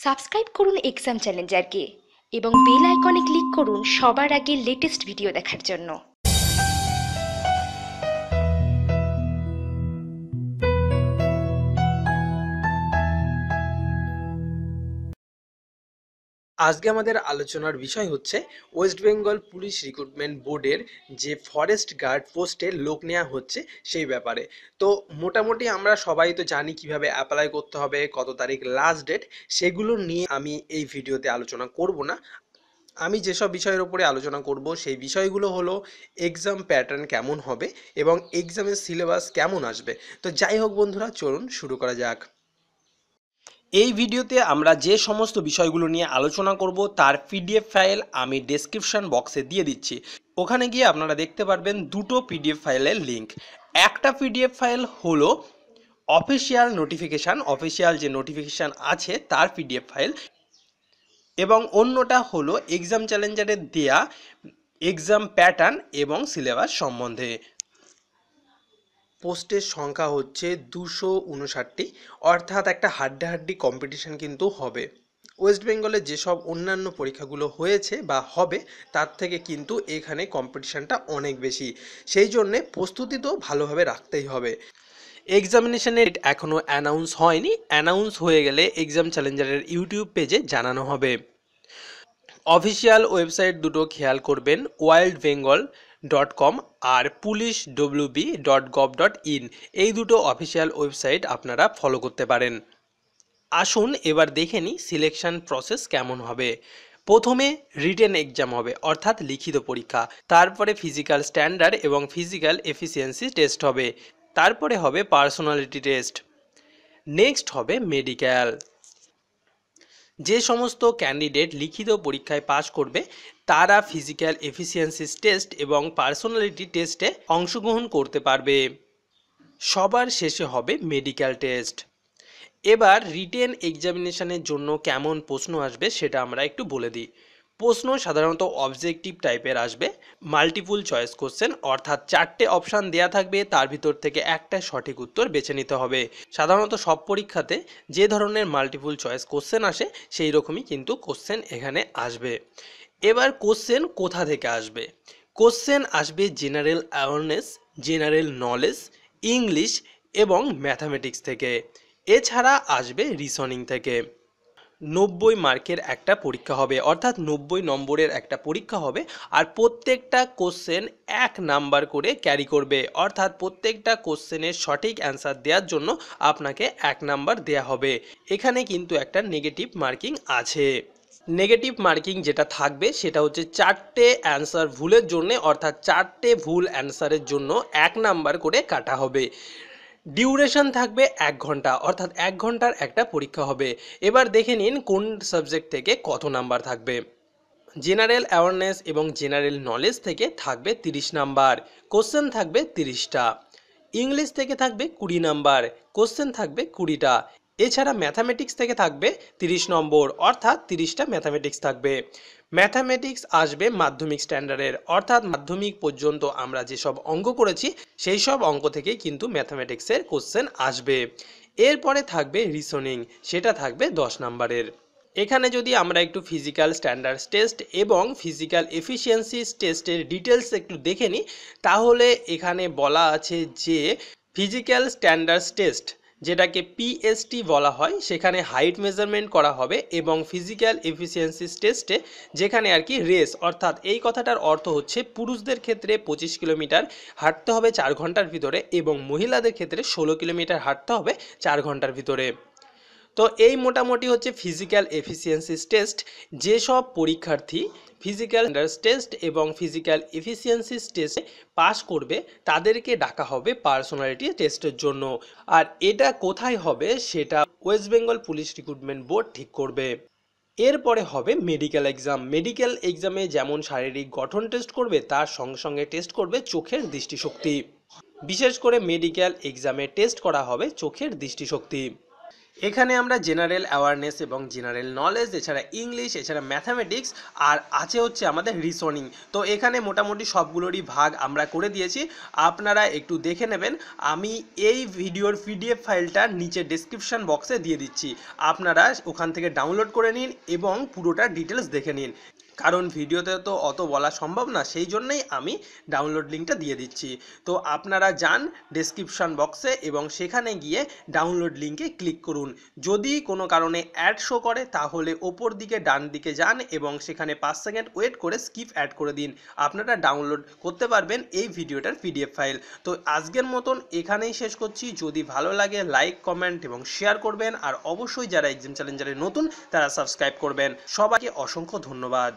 Subscribe করুন exam চ্যালেঞ্জারকে এবং bell আইকনে ক্লিক করুন সবার আগে লেটেস্ট ভিডিও দেখার জন্য। আজকে আমাদের আলোচনার বিষয় হচ্ছে ওয়েস্ট বেঙ্গল পুলিশ রিক্রুটমেন্ট বোর্ডের যে ফরেস্ট গার্ড পোস্টে লোক নেওয়া হচ্ছে সেই ব্যাপারে। তো মোটামুটি আমরা সবাই তো জানি কিভাবে অ্যাপ্লাই করতে হবে, কত তারিখ লাস্ট ডেট, সেগুলো নিয়ে আমি এই ভিডিওতে আলোচনা করব না। আমি যেসব বিষয়ের উপরে আলোচনা করব সেই বিষয়গুলো হলো এক্সাম প্যাটার্ন কেমন হবে এবং এক্সামের সিলেবাস কেমন আসবে। তো যাই হোক বন্ধুরা, চলুন শুরু করা যাক। এই ভিডিওতে আমরা যে সমস্ত বিষয়গুলো নিয়ে আলোচনা করব তার পিডিএফ ফাইল আমি ডেসক্রিপশন বক্সে দিয়ে দিচ্ছি। ওখানে গিয়ে আপনারা দেখতে পারবেন দুটো পিডিএফ ফাইলের লিঙ্ক। একটা পিডিএফ ফাইল হলো অফিসিয়াল যে নোটিফিকেশান আছে তার পিডিএফ ফাইল, এবং অন্যটা হলো এক্সাম চ্যালেঞ্জারের দেয়া এক্সাম প্যাটার্ন এবং সিলেবাস সম্বন্ধে। পোস্টের সংখ্যা হচ্ছে 259টি, অর্থাৎ একটা হাড্ডাহাড্ডি কম্পিটিশন কিন্তু হবে। ওয়েস্ট বেঙ্গলে যেসব অন্যান্য পরীক্ষাগুলো হয়েছে বা হবে তার থেকে কিন্তু এখানে কম্পিটিশানটা অনেক বেশি, সেই জন্যে প্রস্তুতি তো ভালোভাবে রাখতেই হবে। এক্সামিনেশনের ডেট এখনও অ্যানাউন্স হয়নি, অ্যানাউন্স হয়ে গেলে এক্সাম চ্যালেঞ্জারের ইউটিউব পেজে জানানো হবে। অফিসিয়াল ওয়েবসাইট দুটো খেয়াল করবেন, wildbengal.com আর puliswb.gov.in, এই দুটো অফিসিয়াল ওয়েবসাইট আপনারা ফলো করতে পারেন। আসুন এবার দেখে নিই সিলেকশন প্রসেস কেমন হবে। প্রথমে রিটেন এক্সাম হবে, অর্থাৎ লিখিত পরীক্ষা। তারপরে ফিজিক্যাল স্ট্যান্ডার্ড এবং ফিজিক্যাল এফিসিয়েন্সি টেস্ট হবে। তারপরে হবে পার্সোনালিটি টেস্ট। নেক্সট হবে মেডিকেল। যে সমস্ত ক্যান্ডিডেট লিখিত পরীক্ষায় পাশ করবে তারা ফিজিক্যাল এফিসিয়েন্সি টেস্ট এবং পার্সোনালিটি টেস্টে অংশগ্রহণ করতে পারবে। সবার শেষে হবে মেডিকেল টেস্ট। এবার রিটেন এক্সামিনেশনের জন্য কেমন প্রশ্ন আসবে সেটা আমরা একটু বলে দিই। প্রশ্ন সাধারণত অবজেক্টিভ টাইপের আসবে, মাল্টিপল চয়েস কোশ্চেন, অর্থাৎ 4টে অপশান দেয়া থাকবে, তার ভিতর থেকে একটা সঠিক উত্তর বেছে নিতে হবে। সাধারণত সব পরীক্ষাতে যে ধরনের মাল্টিপল চয়েস কোশ্চেন আসে সেই রকমই কিন্তু কোশ্চেন এখানে আসবে। এবার কোশ্চেন কোথা থেকে আসবে? কোশ্চেন আসবে general awareness, general knowledge, English এবং ম্যাথামেটিক্স থেকে। এছাড়া আসবে রিজনিং থেকে। 90 মার্কের একটা পরীক্ষা হবে, অর্থাৎ 90 নম্বরের একটা পরীক্ষা হবে, আর প্রত্যেকটা কোশ্চেন 1 নাম্বার করে ক্যারি করবে, অর্থাৎ প্রত্যেকটা কোশ্চেনের সঠিক অ্যান্সার দেওয়ার জন্য আপনাকে 1 নাম্বার দেয়া হবে। এখানে কিন্তু একটা নেগেটিভ মার্কিং আছে। নেগেটিভ মার্কিং যেটা থাকবে সেটা হচ্ছে 4টে অ্যান্সার ভুলের জন্য, অর্থাৎ 4টে ভুল অ্যান্সারের জন্য 1 নাম্বার করে কাটা হবে। ডিউরেশন থাকবে 1 ঘন্টা, অর্থাৎ 1 ঘন্টার একটা পরীক্ষা হবে। এবার দেখে নিন কোন সাবজেক্ট থেকে কত নাম্বার থাকবে। জেনারেল অ্যাওয়ারনেস এবং জেনারেল নলেজ থেকে থাকবে 30 নাম্বার, কোশ্চেন থাকবে 30টা। ইংলিশ থেকে থাকবে 20 নাম্বার, কোশ্চেন থাকবে 20টা। এছাড়া ম্যাথামেটিক্স থেকে থাকবে 30 নম্বর, অর্থাৎ 30টা ম্যাথামেটিক্স থাকবে। ম্যাথামেটিক্স আসবে মাধ্যমিক স্ট্যান্ডার্ডের, অর্থাৎ মাধ্যমিক পর্যন্ত আমরা যেসব অঙ্ক করেছি সেই সব অঙ্ক থেকেই কিন্তু ম্যাথামেটিক্সের কোশ্চেন আসবে। এরপরে থাকবে রিজনিং, সেটা থাকবে 10 নাম্বারের। এখানে যদি আমরা একটু ফিজিক্যাল স্ট্যান্ডার্ড টেস্ট এবং ফিজিক্যাল এফিসিয়েন্সি টেস্টের ডিটেলস একটু দেখে নিই, তাহলে এখানে বলা আছে যে ফিজিক্যাল স্ট্যান্ডার্ড টেস্ট, যেটাকে পিএসটি বলা হয়, সেখানে হাইট মেজারমেন্ট করা হবে, এবং ফিজিক্যাল এফিসিয়েন্সি টেস্টে যেখানে আর কি রেস, অর্থাৎ এই কথাটার অর্থ হচ্ছে পুরুষদের ক্ষেত্রে 25 কিলোমিটার হাঁটতে হবে 4 ঘন্টার ভিতরে, এবং মহিলাদের ক্ষেত্রে 16 কিলোমিটার হাঁটতে হবে 4 ঘন্টার ভিতরে। তো এই মোটামুটি হচ্ছে ফিজিক্যাল এফিসিয়েন্সি টেস্ট। যেসব পরীক্ষার্থী ফিজিক্যাল টেস্ট এবং ফিজিক্যাল এফিসিয়েন্সি টেস্টে পাস করবে তাদেরকে ডাকা হবে পার্সোনালিটি টেস্টের জন্য। আর এটা কোথায় হবে সেটা West Bengal police recruitment board ঠিক করবে। এরপরে হবে মেডিকেল এক্সাম। মেডিকেল এক্সামে যেমন শারীরিক গঠন টেস্ট করবে, তার সঙ্গে সঙ্গে টেস্ট করবে চোখের দৃষ্টিশক্তি। বিশেষ করে মেডিকেল এক্সামে টেস্ট করা হবে চোখের দৃষ্টিশক্তি। এখানে আমরা জেনারেল অ্যাওয়ারনেস এবং জেনারেল নলেজ, এছাড়া ইংলিশ, এছাড়া ম্যাথামেটিক্স, আর আছে হচ্ছে আমাদের রিসনিং। তো এখানে মোটামুটি সবগুলোরই ভাগ আমরা করে দিয়েছি, আপনারা একটু দেখে নেবেন। আমি এই ভিডিওর পিডিএফ ফাইলটা নিচে ডেসক্রিপশন বক্সে দিয়ে দিচ্ছি, আপনারা ওখান থেকে ডাউনলোড করে নিন এবং পুরোটা ডিটেলস দেখে নিন, কারণ ভিডিওতে তো অত বলা সম্ভব না, সেই জন্যই আমি ডাউনলোড লিঙ্কটা দিয়ে দিচ্ছি। তো আপনারা যান ডেসক্রিপশন বক্সে এবং সেখানে গিয়ে ডাউনলোড লিঙ্কে ক্লিক করুন। যদি কোনো কারণে অ্যাড শো করে তাহলে ওপর দিকে ডান দিকে যান এবং সেখানে 5 সেকেন্ড ওয়েট করে স্কিপ অ্যাড করে দিন, আপনারা ডাউনলোড করতে পারবেন এই ভিডিওটার পিডিএফ ফাইল। তো আজকের মতন এখানেই শেষ করছি। যদি ভালো লাগে লাইক, কমেন্ট এবং শেয়ার করবেন, আর অবশ্যই যারা এক্সাম চ্যালেঞ্জারে নতুন তারা সাবস্ক্রাইব করবেন। সবাইকে অসংখ্য ধন্যবাদ।